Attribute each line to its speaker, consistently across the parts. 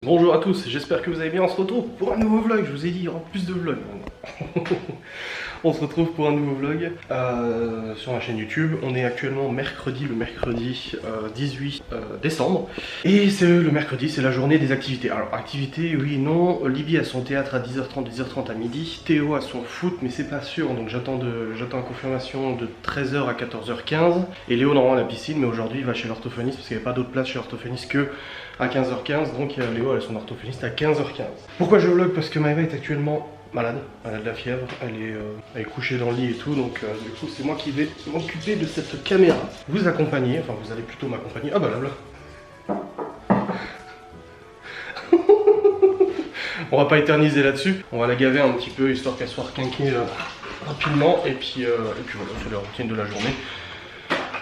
Speaker 1: Bonjour à tous, j'espère que vous allez bien. On se retrouve pour un nouveau vlog. Je vous ai dit, il y aura plus de vlogs. On se retrouve pour un nouveau vlog sur ma chaîne YouTube. On est actuellement mercredi, le mercredi 18 décembre. Et c'est le mercredi, c'est la journée des activités. Alors, activités, oui, non. Libye a son théâtre à 10h30, 10h30 à midi. Théo a son foot, mais c'est pas sûr. Donc j'attends la confirmation de 13h à 14h15. Et Léo, normalement, à la piscine, mais aujourd'hui, il va chez l'orthophoniste parce qu'il n'y avait pas d'autre place chez l'orthophoniste que à 15h15. Donc Léo, elle a son orthophoniste à 15h15. Pourquoi je vlog? Parce que Maëva est actuellement malade, elle a de la fièvre, elle est couchée dans le lit et tout, donc du coup c'est moi qui vais m'occuper de cette caméra. Vous accompagner, enfin vous allez plutôt m'accompagner. Ah bah là. On va pas éterniser là-dessus, on va la gaver un petit peu histoire qu'elle soit requinquée rapidement et puis voilà, c'est la routine de la journée.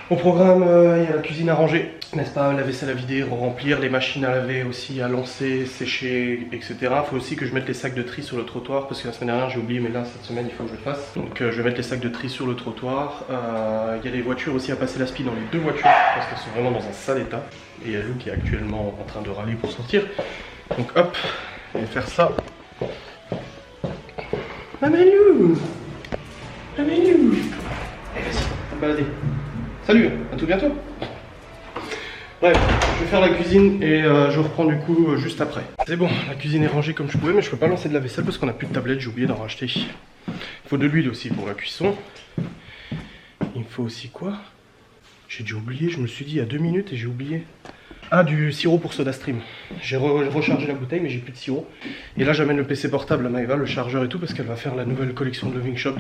Speaker 1: Au programme, il y a la cuisine à ranger, n'est-ce pas, la vaisselle à vider, remplir, les machines à laver aussi, à lancer, sécher, etc. Il faut aussi que je mette les sacs de tri sur le trottoir parce que la semaine dernière j'ai oublié, mais là cette semaine il faut que je le fasse. Donc je vais mettre les sacs de tri sur le trottoir. Il y a les voitures aussi à passer l'aspi dans les deux voitures parce qu'elles sont vraiment dans un sale état. Et il y a Lou qui est actuellement en train de râler pour sortir. Donc hop, je vais faire ça. Mamalou, Mamalou, allez vas-y, on va balader. Salut, à tout bientôt. Bref, je vais faire la cuisine et je reprends du coup juste après. C'est bon, la cuisine est rangée comme je pouvais, mais je peux pas lancer de la vaisselle parce qu'on a plus de tablette, j'ai oublié d'en racheter. Il faut de l'huile aussi pour la cuisson. Il me faut aussi quoi? J'ai dû oublier, je me suis dit il y a 2 minutes et j'ai oublié. Ah, du sirop pour SodaStream. J'ai rechargé la bouteille mais j'ai plus de sirop. Et là j'amène le PC portable à Maëva, le chargeur et tout, parce qu'elle va faire la nouvelle collection de Loving Shop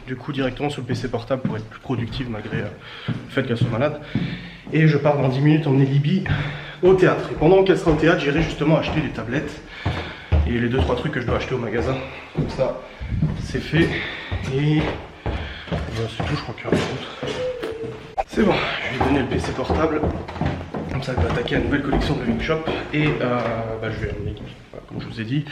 Speaker 1: du coup directement sur le PC portable pour être plus productive malgré le fait qu'elle soit malade. Et je pars dans 10 minutes emmener Libye au théâtre. Et pendant qu'elle sera au théâtre, j'irai justement acheter des tablettes et les 2-3 trucs que je dois acheter au magasin. Comme ça, c'est fait. Et c'est tout, je crois qu'il y a rien d'autre. C'est bon, je vais donner le PC portable. Comme ça, elle peut attaquer la nouvelle collection de Loving Shop et je vais emmener Libye, voilà, comme je vous ai dit.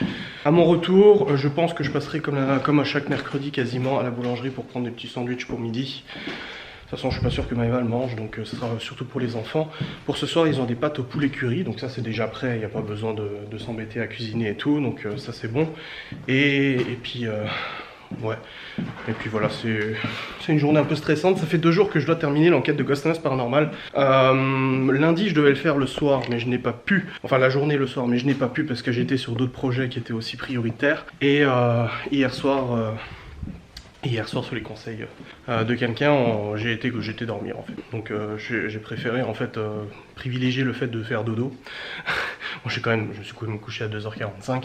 Speaker 1: À mon retour, je pense que je passerai comme à chaque mercredi quasiment à la boulangerie pour prendre des petits sandwichs pour midi. De toute façon, je suis pas sûr que Maëva le mange, donc ce sera surtout pour les enfants. Pour ce soir, ils ont des pâtes au poulet curry, donc ça c'est déjà prêt, il n'y a pas besoin de s'embêter à cuisiner et tout, donc ça c'est bon. Et puis, ouais, et puis voilà, c'est une journée un peu stressante. Ça fait 2 jours que je dois terminer l'enquête de Ghost Hunters Paranormal. Lundi, je devais le faire le soir, mais je n'ai pas pu. Enfin, la journée le soir, mais je n'ai pas pu parce que j'étais sur d'autres projets qui étaient aussi prioritaires. Et hier soir, sur les conseils de quelqu'un, j'étais dormir en fait. Donc j'ai préféré en fait privilégier le fait de faire dodo. Bon, je suis quand même couché à 2h45,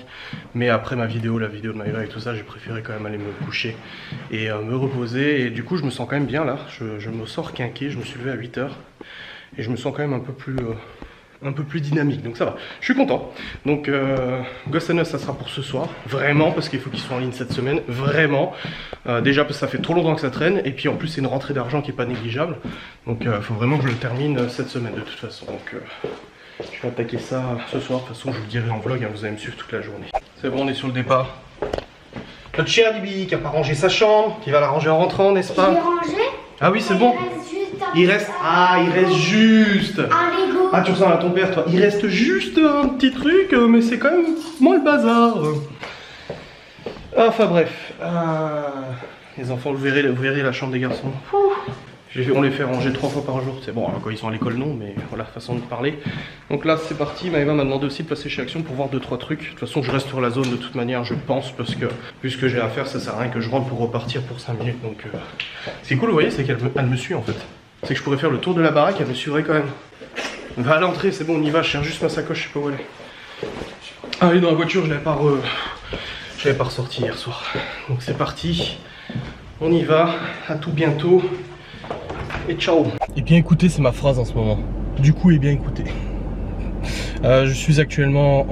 Speaker 1: mais après la vidéo de Maëva et tout ça, j'ai préféré quand même aller me coucher et me reposer. Et du coup, je me sens quand même bien là. Je me sors quinqué, je me suis levé à 8h et je me sens quand même un peu plus dynamique, donc ça va, je suis content. Donc Ghost Hunters, ça sera pour ce soir, vraiment, parce qu'il faut qu'ils soient en ligne cette semaine, vraiment. Déjà parce que ça fait trop longtemps que ça traîne, et puis en plus c'est une rentrée d'argent qui est pas négligeable, donc il faut vraiment que je le termine cette semaine de toute façon. Donc je vais attaquer ça ce soir, de toute façon je vous le dirai en vlog, hein, vous allez me suivre toute la journée. C'est bon, on est sur le départ. Notre cher Libby qui a pas rangé sa chambre, qui va la ranger en rentrant, n'est-ce pas?
Speaker 2: Je l'ai rangé.
Speaker 1: Ah oui, c'est bon. Il reste juste. Ah, tu ressembles à ton père, toi. Il reste juste un petit truc, mais c'est quand même moins le bazar. Enfin bref. Les enfants, vous verrez la chambre des garçons. On les fait ranger 3 fois par jour. C'est bon, quand ils sont à l'école, non, mais voilà, façon de parler. Donc là, c'est parti. Maëva m'a demandé aussi de passer chez Action pour voir 2-3 trucs. De toute façon, je reste sur la zone de toute manière, je pense, parce que vu ce que j'ai à faire, ça sert à rien que je rentre pour repartir pour 5 minutes. Donc, c'est cool, vous voyez, c'est qu'elle me suit en fait. C'est que je pourrais faire le tour de la baraque, elle me suivrait quand même. Va à l'entrée, c'est bon, on y va, je cherche juste ma sacoche, je sais pas où elle est. Ah oui, dans la voiture, je l'avais pas ressorti hier soir. Donc c'est parti, on y va, à tout bientôt, et ciao. Et bien écoutez, c'est ma phrase en ce moment. Du coup, et bien écoutez. Je suis actuellement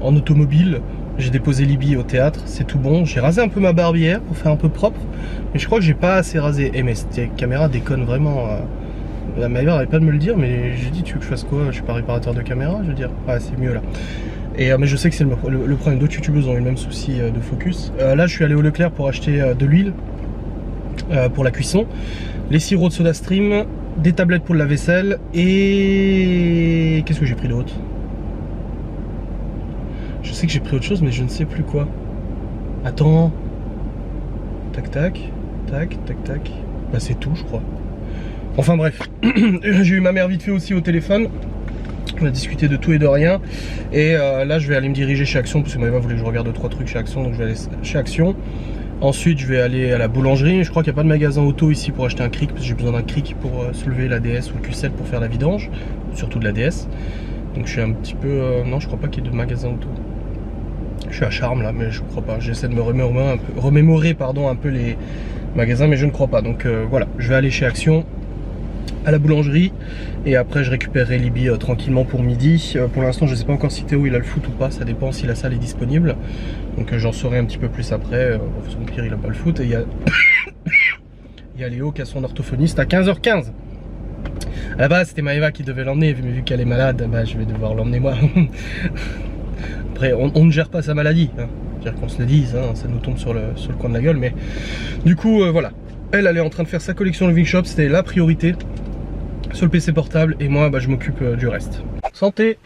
Speaker 1: en automobile, j'ai déposé Libby au théâtre, c'est tout bon. J'ai rasé un peu ma barbe hier pour faire un peu propre, mais je crois que j'ai pas assez rasé. Eh mais cette caméra déconne vraiment. La Maëva n'arrête pas de me le dire, mais j'ai dit tu veux que je fasse quoi? Je suis pas réparateur de caméra, je veux dire. Ah, c'est mieux là. Et mais je sais que c'est le problème. D'autres youtubeurs ont eu le même souci de focus. Là je suis allé au Leclerc pour acheter de l'huile pour la cuisson, les sirops de SodaStream, des tablettes pour la vaisselle et qu'est-ce que j'ai pris d'autre? Je sais que j'ai pris autre chose, mais je ne sais plus quoi. Attends. Tac, tac. Tac, tac, tac. Bah c'est tout, je crois. Enfin bref. J'ai eu ma mère vite fait aussi au téléphone. On a discuté de tout et de rien. Et là, je vais aller me diriger chez Action, parce que Maëva voulait que je regarde 2-3 trucs chez Action. Donc je vais aller chez Action. Ensuite, je vais aller à la boulangerie. Je crois qu'il n'y a pas de magasin auto ici pour acheter un cric, parce que j'ai besoin d'un cric pour soulever la DS ou le Q7 pour faire la vidange. Surtout de la DS. Donc je suis un petit peu... non, je crois pas qu'il y ait de magasin auto. Je suis à Charmes là, mais je crois pas. J'essaie de me remémorer un peu les magasins, mais je ne crois pas. Donc voilà, je vais aller chez Action, à la boulangerie, et après je récupérerai Libby tranquillement pour midi. Pour l'instant, je sais pas encore si Théo il a le foot ou pas, ça dépend si la salle est disponible. Donc j'en saurai un petit peu plus après. Au pire, il a pas le foot. Et il y a... il y a Léo qui a son orthophoniste à 15h15. À la base, c'était Maëva qui devait l'emmener, mais vu qu'elle est malade, bah, je vais devoir l'emmener moi. Après, on ne gère pas sa maladie, hein. C'est-à-dire qu'on se le dise, hein, ça nous tombe sur le coin de la gueule, mais du coup, voilà. Elle est en train de faire sa collection Living Shop, c'était la priorité sur le PC portable, et moi, bah, je m'occupe du reste. Santé.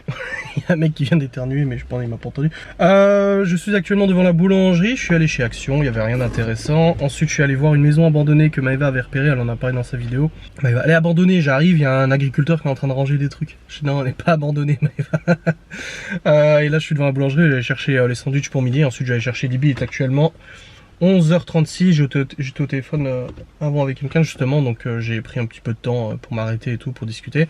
Speaker 1: Il y a un mec qui vient d'éternuer, mais je pense qu'il m'a pas entendu. Je suis actuellement devant la boulangerie, je suis allé chez Action, il n'y avait rien d'intéressant. Ensuite, je suis allé voir une maison abandonnée que Maëva avait repérée, elle en a parlé dans sa vidéo. Maëva, elle est abandonnée, j'arrive, il y a un agriculteur qui est en train de ranger des trucs. Je dis non, elle n'est pas abandonnée, Maëva. Et là, je suis devant la boulangerie, j'allais chercher les sandwichs pour midi. Ensuite, j'allais chercher Libby, il est actuellement 11h36, j'étais au téléphone avant avec quelqu'un justement, donc j'ai pris un petit peu de temps pour m'arrêter et tout, pour discuter.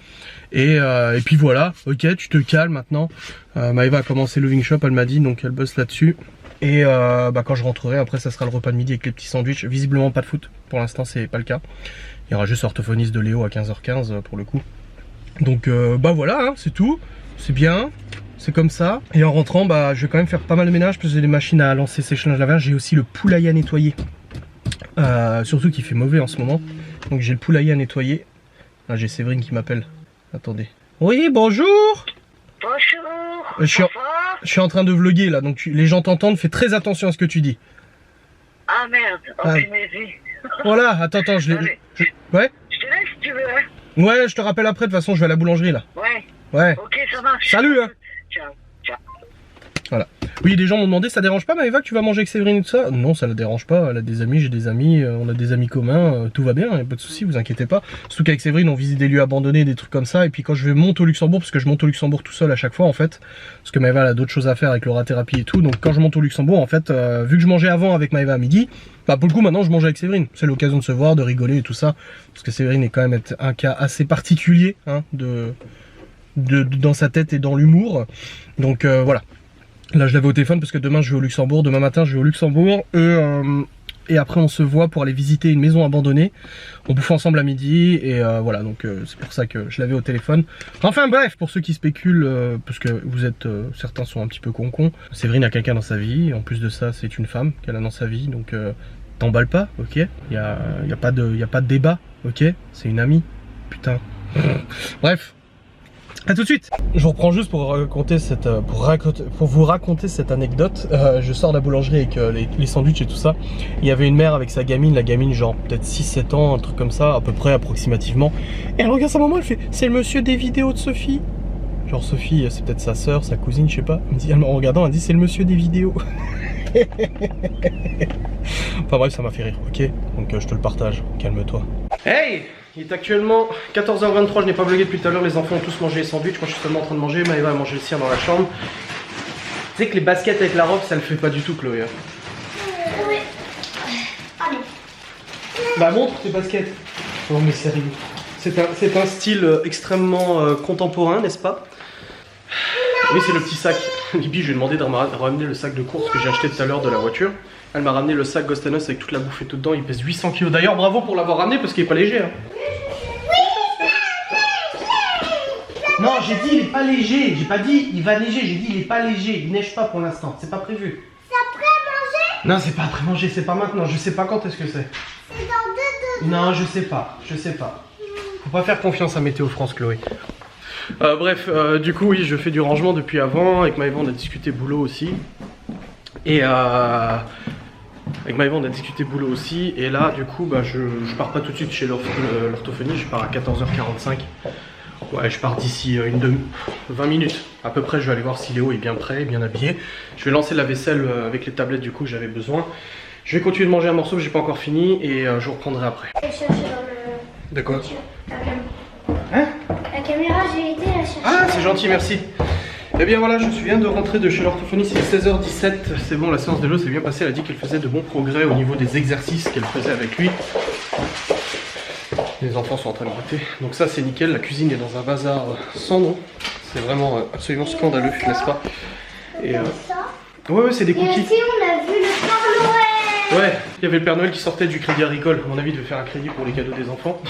Speaker 1: Et puis voilà, ok, tu te calmes maintenant. Maëva a commencé le Living Shop, elle m'a dit, donc elle bosse là-dessus. Et bah, quand je rentrerai, après ça sera le repas de midi avec les petits sandwichs. Visiblement pas de foot, pour l'instant c'est pas le cas. Il y aura juste orthophoniste de Léo à 15h15 pour le coup. Donc bah voilà, hein, c'est tout, c'est bien. C'est comme ça. Et en rentrant, bah, je vais quand même faire pas mal de ménage parce que j'ai des machines à lancer sèche-linge lavage. J'ai aussi le poulailler à nettoyer. Surtout qu'il fait mauvais en ce moment. Donc j'ai le poulailler à nettoyer. Ah, j'ai Séverine qui m'appelle. Attendez. Oui, bonjour.
Speaker 2: Bonjour.
Speaker 1: Je suis en train de vlogger là. Donc les gens t'entendent. Fais très attention à ce que tu dis.
Speaker 2: Ah merde. Oh, punaise.
Speaker 1: Voilà, attends, ouais.
Speaker 2: Je te laisse si tu veux. Hein.
Speaker 1: Ouais, je te rappelle après. De toute façon, je vais à la boulangerie là.
Speaker 2: Ouais. Ok, ça marche.
Speaker 1: Salut hein.
Speaker 2: Ciao.
Speaker 1: Voilà. Oui, des gens m'ont demandé, ça dérange pas Maëva que tu vas manger avec Séverine et tout ça? Non, ça ne dérange pas, elle a des amis, j'ai des amis, on a des amis communs, tout va bien, y a pas de soucis, vous inquiétez pas. Surtout qu'avec Séverine, on visite des lieux abandonnés, des trucs comme ça, et puis quand je monte au Luxembourg, parce que je monte au Luxembourg tout seul à chaque fois en fait, parce que Maëva elle a d'autres choses à faire avec l'aura-thérapie et tout, donc quand je monte au Luxembourg, en fait, vu que je mangeais avant avec Maëva à midi, bah pour le coup maintenant je mange avec Séverine, c'est l'occasion de se voir, de rigoler et tout ça, parce que Séverine est quand même un cas assez particulier, hein, dans sa tête et dans l'humour, donc voilà. Là je l'avais au téléphone parce que demain je vais au Luxembourg, demain matin je vais au Luxembourg et après on se voit pour aller visiter une maison abandonnée. On bouffe ensemble à midi et voilà, donc c'est pour ça que je l'avais au téléphone. Enfin bref, pour ceux qui spéculent, parce que vous êtes, certains sont un petit peu con-con, Séverine a quelqu'un dans sa vie, en plus de ça c'est une femme qu'elle a dans sa vie, donc t'emballes pas, ok, y a pas de débat, ok, c'est une amie, putain. Bref. A tout de suite. Je reprends juste pour vous raconter cette anecdote. Je sors de la boulangerie avec les sandwichs et tout ça. Il y avait une mère avec sa gamine, la gamine genre peut-être 6-7 ans, un truc comme ça, à peu près approximativement. Et elle regarde sa maman, elle fait « C'est le monsieur des vidéos de Sophie ». Genre Sophie, c'est peut-être sa soeur, sa cousine, je sais pas. Elle me regardant, elle dit « C'est le monsieur des vidéos ». Enfin bref, ça m'a fait rire, ok. Donc je te le partage, calme-toi. Hey! Il est actuellement 14h23, je n'ai pas vlogué depuis tout à l'heure, les enfants ont tous mangé les sandwichs, moi je suis seulement en train de manger, Maëva a mangé le sien dans la chambre. Tu sais que les baskets avec la robe, ça le fait pas du tout Chloé.
Speaker 3: Oui. Allez.
Speaker 1: Bah montre tes baskets. Oh mais sérieux. C'est un style extrêmement contemporain, n'est-ce pas? Oui, c'est le petit sac. Libby, je lui ai demandé de ramener le sac de course que j'ai acheté tout à l'heure de la voiture. Elle m'a ramené le sac Ghost & Us avec toute la bouffe et tout dedans, il pèse 800 kg. D'ailleurs, bravo pour l'avoir ramené parce qu'il est pas léger. Hein. Non, j'ai dit il est pas léger, j'ai pas dit il va neiger, j'ai dit il est pas léger, il neige pas pour l'instant, c'est pas prévu.
Speaker 3: C'est après manger?
Speaker 1: Non, c'est pas après manger, c'est pas maintenant, je sais pas quand est-ce que c'est.
Speaker 3: C'est dans 2.
Speaker 1: Non, je sais pas. Faut pas faire confiance à Météo France, Chloé. Bref, du coup, oui, je fais du rangement depuis avant, avec Maëva on a discuté boulot aussi. Et avec Maëva on a discuté boulot aussi, et là du coup bah, je pars pas tout de suite chez l'orthophoniste, je pars à 14h45 Ouais, je pars d'ici 20 minutes. À peu près, je vais aller voir si Léo est bien prêt, bien habillé. Je vais lancer la vaisselle avec les tablettes du coup que j'avais besoin. Je vais continuer de manger un morceau que j'ai pas encore fini et je vous reprendrai après.
Speaker 3: Je vais chercher dans le...
Speaker 1: De quoi?
Speaker 3: Hein? La caméra, j'ai été la chercher.
Speaker 1: Ah, c'est gentil, merci. Et bien voilà, je viens de rentrer de chez l'orthophonie, c'est 16h17. C'est bon, la séance de jeu s'est bien passée. Elle a dit qu'elle faisait de bons progrès au niveau des exercices qu'elle faisait avec lui. Les enfants sont en train de goûter. Donc ça, c'est nickel. La cuisine est dans un bazar sans nom. C'est vraiment absolument scandaleux, n'est-ce pas? Et ouais, c'est des
Speaker 3: Et
Speaker 1: cookies.
Speaker 3: aussi, on a vu le Père Noël.
Speaker 1: Ouais, il y avait le Père Noël qui sortait du crédit agricole. À mon avis, il devait faire un crédit pour les cadeaux des enfants.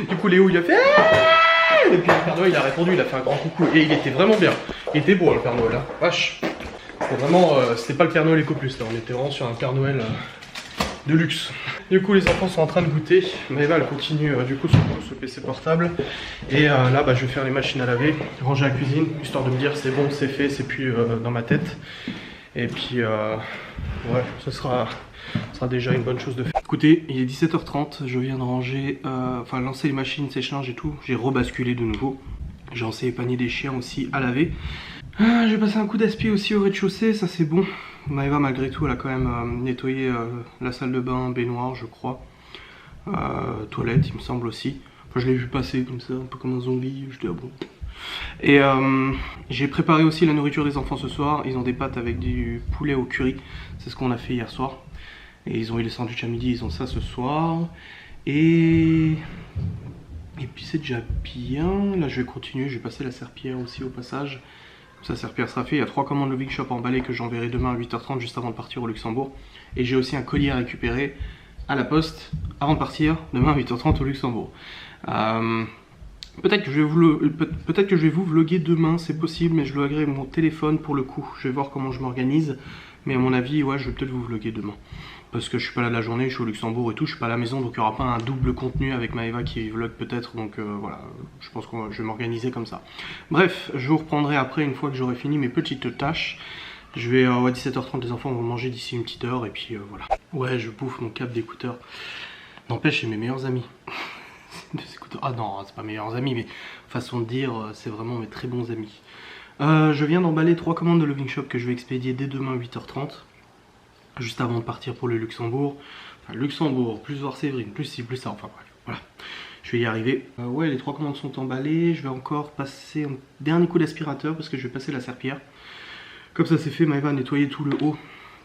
Speaker 1: Du coup, Léo, il a fait... Et puis le Père Noël, il a répondu, il a fait un grand coucou. Et il était vraiment bien. Il était beau, le Père Noël. Hein. Vache. C'était vraiment... c'était pas le Père Noël Eco Plus, là. On était vraiment sur un Père Noël de luxe. Du coup, les enfants sont en train de goûter. Maëva, elle continue du coup sur ce PC portable. Et là, bah, je vais faire les machines à laver, ranger la cuisine, histoire de me dire c'est bon, c'est fait, c'est plus dans ma tête. Et puis, ouais, ce sera déjà une bonne chose de faire. Écoutez, il est 17h30, je viens de ranger, enfin lancer les machines séchage et tout. J'ai rebasculé de nouveau. J'ai lancé les paniers des chiens aussi à laver. J'ai passé un coup d'aspi aussi au rez-de-chaussée, ça c'est bon. Maëva malgré tout elle a quand même nettoyé la salle de bain, baignoire je crois. Toilette il me semble aussi. Enfin, je l'ai vu passer comme ça, un peu comme un zombie, je dis ah bon. Et j'ai préparé aussi la nourriture des enfants ce soir. Ils ont des pâtes avec du poulet au curry, c'est ce qu'on a fait hier soir. Et ils ont eu les sandwichs à midi, ils ont ça ce soir. Et puis c'est déjà bien. Là je vais continuer, je vais passer la serpillière aussi au passage. Ça, serpillière sera fait. Il y a 3 commandes Loving Shop emballées que j'enverrai demain à 8h30 juste avant de partir au Luxembourg. Et j'ai aussi un colis à récupérer à la poste avant de partir demain à 8h30 au Luxembourg. Peut-être que je vais vous vlogger demain, c'est possible, mais je vloggerai mon téléphone pour le coup. Je vais voir comment je m'organise. Mais à mon avis, ouais, je vais peut-être vous vlogger demain. Parce que je suis pas là de la journée, je suis au Luxembourg et tout, je suis pas à la maison, donc il n'y aura pas un double contenu avec Maëva qui vlog peut-être, donc voilà, je pense que je vais m'organiser comme ça. Bref, je vous reprendrai après une fois que j'aurai fini mes petites tâches. Je vais, à 17h30, les enfants vont manger d'ici une petite heure, et puis voilà. Ouais, je bouffe mon câble d'écouteurs. N'empêche, c'est mes meilleurs amis. Ah non, c'est pas mes meilleurs amis, mais façon de dire, c'est vraiment mes très bons amis. Je viens d'emballer 3 commandes de Loving Shop que je vais expédier dès demain à 8h30. Juste avant de partir pour le Luxembourg. Enfin, Luxembourg, plus voir Séverine, plus ci, plus ça, enfin bref, voilà. Je vais y arriver. Ouais, les 3 commandes sont emballées. Je vais encore passer un dernier coup d'aspirateur parce que je vais passer la serpillière. Comme ça c'est fait, Maëva a nettoyé tout le haut.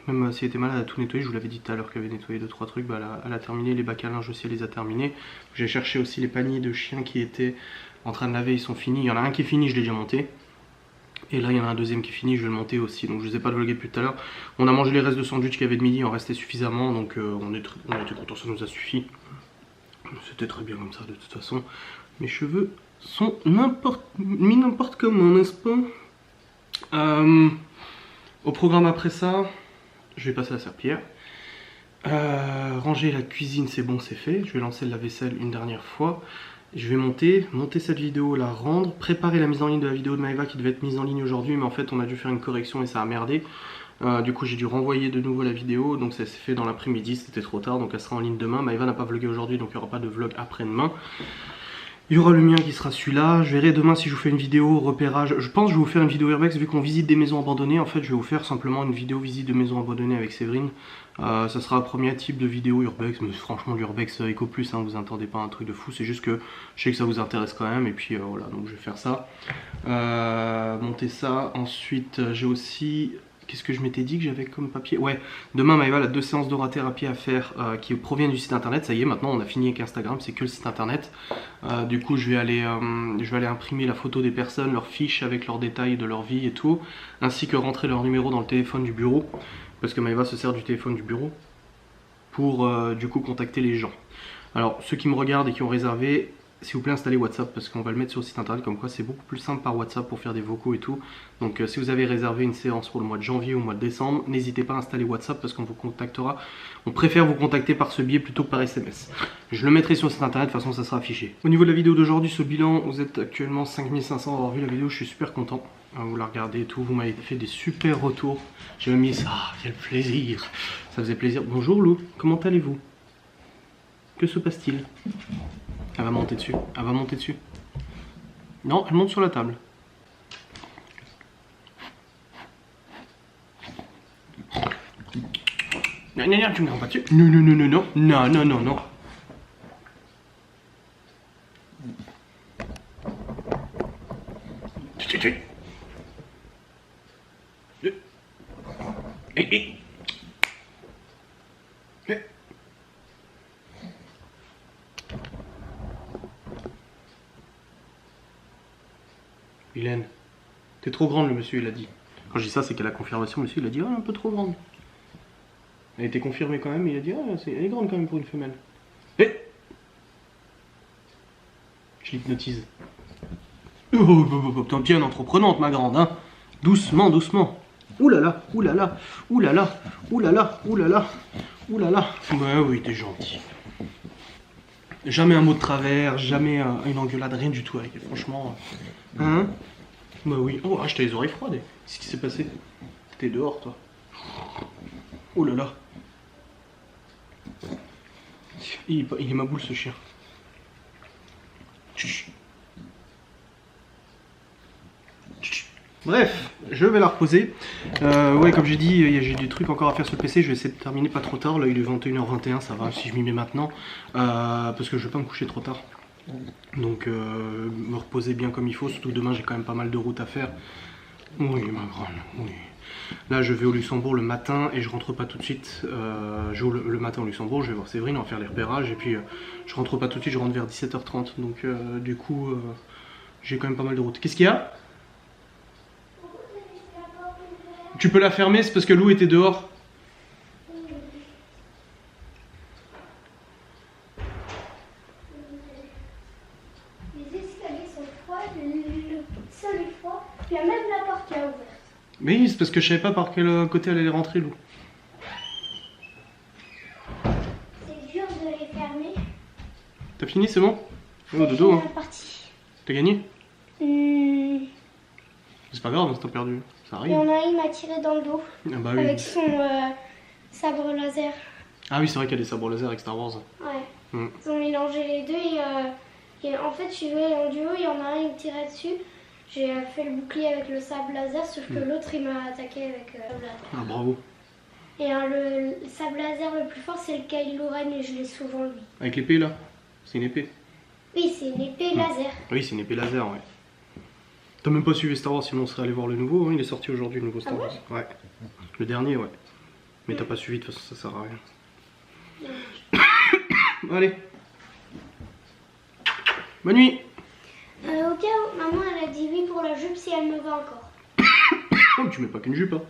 Speaker 1: Même si elle était malade, elle a tout nettoyé. Je vous l'avais dit tout à l'heure qu'elle avait nettoyé 2-3 trucs. Bah, elle a terminé. Les bacs à linge aussi, elle les a terminés. J'ai cherché aussi les paniers de chiens qui étaient en train de laver. Ils sont finis. Il y en a un qui est fini, je l'ai déjà monté. Et là il y en a un deuxième qui est fini, je vais le monter aussi, donc je ne vous ai pas vlogué depuis tout à l'heure. On a mangé les restes de sandwich qu'il y avait de midi, il en restait suffisamment, donc on était content, ça nous a suffi. C'était très bien comme ça de toute façon. Mes cheveux sont mis n'importe comment, n'est-ce pas? Au programme après ça, je vais passer à la serpillière. Ranger la cuisine, c'est bon, c'est fait. Je vais lancer la vaisselle une dernière fois. Je vais monter cette vidéo, la rendre, préparer la mise en ligne de la vidéo de Maëva qui devait être mise en ligne aujourd'hui, mais en fait on a dû faire une correction et ça a merdé. Du coup j'ai dû renvoyer de nouveau la vidéo, donc ça s'est fait dans l'après-midi, c'était trop tard, donc elle sera en ligne demain. Maëva n'a pas vlogué aujourd'hui, donc il n'y aura pas de vlog après-demain. Il y aura le mien qui sera celui-là. Je verrai demain si je vous fais une vidéo repérage. Je pense que je vais vous faire une vidéo urbex vu qu'on visite des maisons abandonnées. En fait, je vais vous faire simplement une vidéo visite de maisons abandonnées avec Séverine. Ça sera un premier type de vidéo urbex, mais franchement l'urbex Eco Plus, hein, vous attendez pas un truc de fou. C'est juste que je sais que ça vous intéresse quand même. Et puis voilà, donc je vais faire ça. Monter ça. Ensuite, j'ai aussi... Qu'est-ce que je m'étais dit que j'avais comme papier? Ouais, demain Maëva a 2 séances d'orathérapie à faire qui proviennent du site internet. Ça y est, maintenant on a fini avec Instagram, c'est que le site internet. Du coup je vais aller imprimer la photo des personnes, leurs fiches avec leurs détails de leur vie et tout, ainsi que rentrer leur numéro dans le téléphone du bureau, parce que Maëva se sert du téléphone du bureau pour du coup contacter les gens. Alors ceux qui me regardent et qui ont réservé, s'il vous plaît installez WhatsApp parce qu'on va le mettre sur le site internet, comme quoi c'est beaucoup plus simple par WhatsApp pour faire des vocaux et tout. Donc si vous avez réservé une séance pour le mois de janvier ou le mois de décembre, n'hésitez pas à installer WhatsApp parce qu'on vous contactera. On préfère vous contacter par ce biais plutôt que par SMS. Je le mettrai sur le site internet, de toute façon ça sera affiché. Au niveau de la vidéo d'aujourd'hui, ce bilan, vous êtes actuellement 5500 à avoir vu la vidéo, je suis super content. Vous la regardez et tout, vous m'avez fait des super retours. J'ai mis ça, quel plaisir. Ça faisait plaisir. Bonjour Lou, comment allez-vous? Que se passe-t-il? Elle va monter dessus, elle va monter dessus. Non, elle monte sur la table. Non, non, non, tu me rends pas dessus. Non, non, non, non, non, non, non, non, non. Hélène, t'es trop grande, le monsieur, il a dit. Quand je dis ça, c'est qu'à la confirmation, le monsieur, il a dit, ah, un peu trop grande. Elle a été confirmée quand même, il a dit, ah, elle est grande quand même pour une femelle. Eh, je l'hypnotise. Oh, t'es bien entreprenante, ma grande, hein. Doucement, doucement. Ouh là là, ouh là là, ouh là là, ouh là là, ouh là là, ouh là là. Ouais, oui, t'es gentil. Jamais un mot de travers, jamais une engueulade, rien du tout avec elle, franchement. Hein? Bah oui. Oh, ah, j'étais les oreilles froides. Qu'est-ce qui s'est passé? T'étais dehors, toi. Oh là là. Il est ma boule, ce chien. Chut. Bref, je vais la reposer. Ouais, comme j'ai dit, j'ai des trucs encore à faire sur le PC. Je vais essayer de terminer pas trop tard. Là, il est 21h21, ça va si je m'y mets maintenant. Parce que je vais pas me coucher trop tard. Donc, me reposer bien comme il faut. Surtout demain, j'ai quand même pas mal de routes à faire. Oui, ma grande, oui. Là, je vais au Luxembourg le matin et je rentre pas tout de suite. Je vais le matin au Luxembourg, je vais voir Séverine, on va faire les repérages. Et puis, je rentre pas tout de suite, je rentre vers 17h30. Donc, du coup, j'ai quand même pas mal de routes. Qu'est-ce qu'il y a? Tu peux la fermer, c'est parce que Lou était dehors.
Speaker 3: Les escaliers sont froids, le sol est froid, il y a même la porte qui est ouverte.
Speaker 1: Mais oui, c'est parce que je savais pas par quel côté elle allait rentrer, Lou.
Speaker 3: C'est dur de les fermer.
Speaker 1: T'as fini, c'est bon? Oh, dodo, hein. T'as gagné? C'est pas grave, t'as perdu. Ça
Speaker 3: Il y
Speaker 1: arrive.
Speaker 3: en a un, il m'a tiré dans le dos.
Speaker 1: Ah bah oui.
Speaker 3: Avec son sabre laser.
Speaker 1: Ah oui, c'est vrai qu'il y a des sabres laser avec Star Wars.
Speaker 3: Ouais. Ils ont mélangé les deux et en fait, je suis joué en duo, il y en a un, il me tirait dessus. J'ai fait le bouclier avec le sabre laser, sauf que l'autre, il m'a attaqué avec le sabre laser.
Speaker 1: Ah, bravo.
Speaker 3: Et le sabre laser le plus fort, c'est le Kylo Ren et je l'ai souvent lui.
Speaker 1: Avec l'épée, là? C'est une épée?
Speaker 3: Oui, c'est une épée laser.
Speaker 1: Oui, c'est une épée laser, ouais. T'as même pas suivi Star Wars, sinon on serait allé voir le nouveau, hein. Il est sorti aujourd'hui, le nouveau Star Wars. Ouais. Le dernier, ouais. Mais t'as pas suivi, de toute façon, ça sert à rien. Allez. Bonne nuit.
Speaker 3: Au cas où, maman, elle a dit oui pour la jupe si elle me va encore.
Speaker 1: Oh, mais tu mets pas qu'une jupe, hein.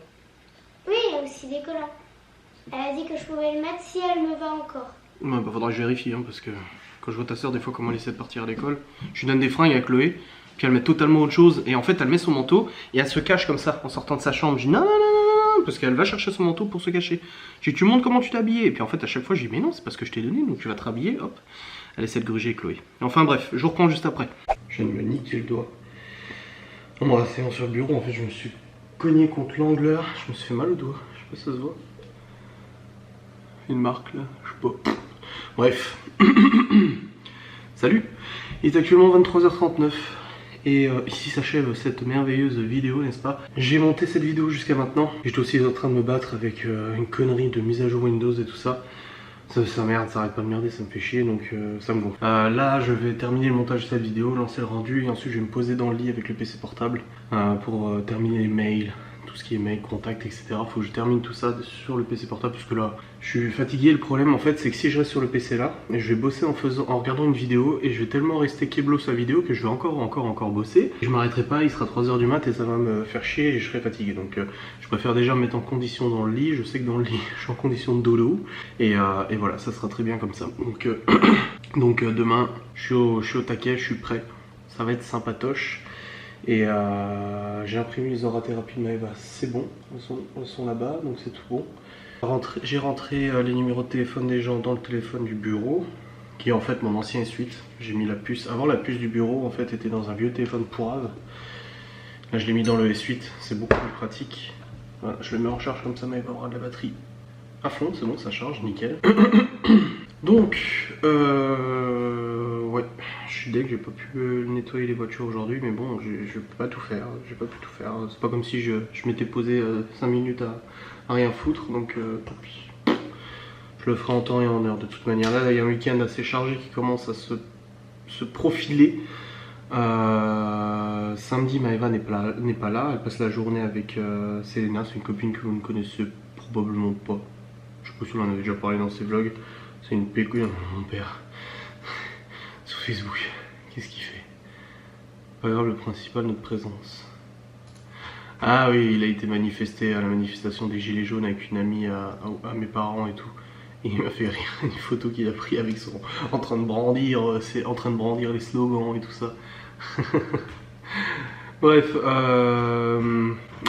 Speaker 3: Oui, il y a aussi des collants. Elle a dit que je pouvais le mettre si elle me va encore.
Speaker 1: Ouais, bah faudra que je vérifie, hein, parce que quand je vois ta soeur, des fois, comment elle essaie de partir à l'école, je lui donne des fringues à Chloé, puis elle met totalement autre chose, et en fait, elle met son manteau, et elle se cache comme ça, en sortant de sa chambre. Je dis non, non, non, non, non, parce qu'elle va chercher son manteau pour se cacher. Je dis, tu montres comment tu t'es habillé, et puis en fait, à chaque fois, je dis, mais non, c'est parce que je t'ai donné, donc tu vas te rhabiller, hop. Elle essaie de gruger Chloé. Enfin bref, je reprends juste après. Je viens de me niquer le doigt. En me rasseyant sur le bureau, en fait, je me suis cogné contre l'angleur, je me suis fait mal au doigt, je sais pas si ça se voit. Une marque là, je sais pas. Bref. Salut. Il est actuellement 23h39 et ici s'achève cette merveilleuse vidéo, n'est-ce pas? J'ai monté cette vidéo jusqu'à maintenant. J'étais aussi en train de me battre avec une connerie de mise à jour Windows et tout ça. Ça merde, ça arrête pas de merder, ça me fait chier, donc ça me gonfle. Là, je vais terminer le montage de cette vidéo, lancer le rendu, et ensuite je vais me poser dans le lit avec le PC portable pour terminer les mails, tout ce qui est mail, contact, etc. Faut que je termine tout ça sur le PC portable, parce que là, je suis fatigué. Le problème, en fait, c'est que si je reste sur le PC là, je vais bosser en regardant une vidéo, et je vais tellement rester keblo sur la vidéo que je vais encore bosser. Je m'arrêterai pas, il sera 3h du mat, et ça va me faire chier, et je serai fatigué. Donc je préfère déjà me mettre en condition dans le lit. Je sais que dans le lit, je suis en condition de dodo, et voilà, ça sera très bien comme ça. Donc, demain, je suis au taquet, je suis prêt. Ça va être sympatoche. Et j'ai imprimé les orathérapies de Maëva, c'est bon, elles sont là-bas, donc c'est tout bon. J'ai rentré les numéros de téléphone des gens dans le téléphone du bureau, qui est en fait mon ancien S8. J'ai mis la puce, avant la puce du bureau en fait était dans un vieux téléphone pourrave. Là je l'ai mis dans le S8, c'est beaucoup plus pratique. Voilà, je le mets en charge comme ça, Maëva aura de la batterie à fond, c'est bon, ça charge, nickel. Donc, ouais, je suis deg, j'ai pas pu nettoyer les voitures aujourd'hui, mais bon, je peux pas tout faire, j'ai pas pu tout faire. C'est pas comme si je m'étais posé 5 minutes à rien foutre, donc tant pis. Je le ferai en temps et en heure de toute manière. Là, il y a un week-end assez chargé qui commence à se profiler. Samedi, Maëva n'est pas là, elle passe la journée avec Selena, c'est une copine que vous ne connaissez probablement pas. Je sais pas si on en avait déjà parlé dans ses vlogs. C'est une pécouille, mon père. Sur Facebook. Qu'est-ce qu'il fait? Pas grave, le principal, notre présence. Ah oui, il a été manifesté à la manifestation des Gilets jaunes avec une amie à mes parents et tout. Et il m'a fait rire, une photo qu'il a pris avec son... en train de brandir les slogans et tout ça. Bref,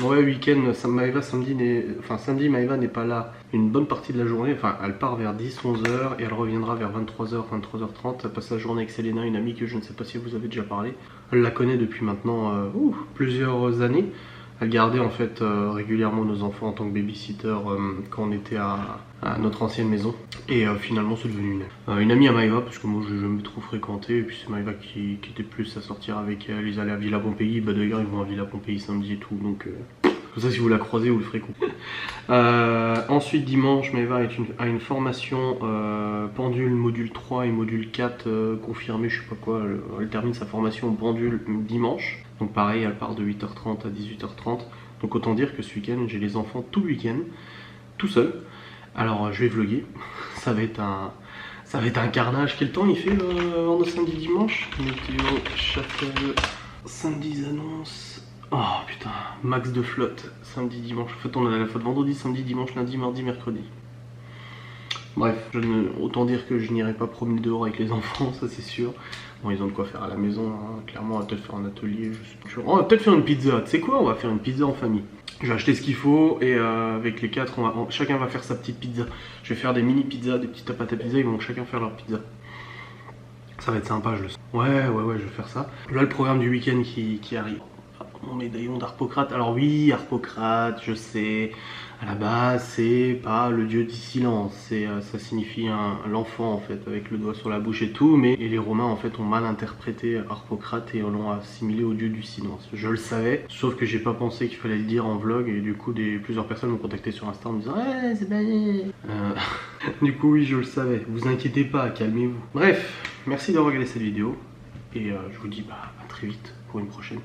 Speaker 1: ouais, week-end, samedi Maëva n'est pas là une bonne partie de la journée, enfin elle part vers 10-11h et elle reviendra vers 23h, 23h30, elle passe la journée avec Selena, une amie que je ne sais pas si vous avez déjà parlé. Elle la connaît depuis maintenant plusieurs années. Elle gardait en fait régulièrement nos enfants en tant que babysitter quand on était à notre ancienne maison. Et finalement c'est devenu une amie à Maëva, parce que moi je n'ai jamais trop fréquenté. Et puis c'est Maëva qui était plus à sortir avec elle. Ils allaient à Villa Pompéi, bah d'ailleurs ils vont à Villa Pompéi samedi et tout. Donc comme ça si vous la croisez vous le ferez coucou. Ensuite dimanche Maëva a une formation pendule module 3 et module 4 confirmée, je sais pas quoi. Elle termine sa formation pendule dimanche. Donc pareil, elle part de 8h30 à 18h30. Donc autant dire que ce week-end, j'ai les enfants tout le week-end, tout seul. Alors je vais vlogger. Ça va être un carnage. Quel temps il fait en samedi dimanche? Météo Châtel. Samedi annonce. Oh putain, max de flotte. Samedi dimanche. En fait on a la flotte vendredi, samedi, dimanche, lundi, mardi, mercredi. Bref, autant dire que je n'irai pas promener dehors avec les enfants, ça c'est sûr. Bon, ils ont de quoi faire à la maison, hein. Clairement on va peut-être faire un atelier, je sais pas. On va peut-être faire une pizza, tu sais quoi, on va faire une pizza en famille. Je vais acheter ce qu'il faut et avec les quatre, chacun va faire sa petite pizza. Je vais faire des mini pizzas, des petites pâtes à pizza, ils vont chacun faire leur pizza. Ça va être sympa, je le sens. Ouais, je vais faire ça. Là le programme du week-end qui arrive. Mon médaillon d'Harpocrate. Alors oui, Harpocrate, je sais, à la base c'est pas le dieu du silence, ça signifie l'enfant en fait, avec le doigt sur la bouche et tout, mais les Romains en fait ont mal interprété Harpocrate et l'ont assimilé au dieu du silence. Je le savais, sauf que j'ai pas pensé qu'il fallait le dire en vlog, et du coup plusieurs personnes m'ont contacté sur Insta en me disant ouais c'est pas du coup oui je le savais, vous inquiétez pas, calmez-vous. Bref, merci d'avoir regardé cette vidéo, et je vous dis à très vite pour une prochaine.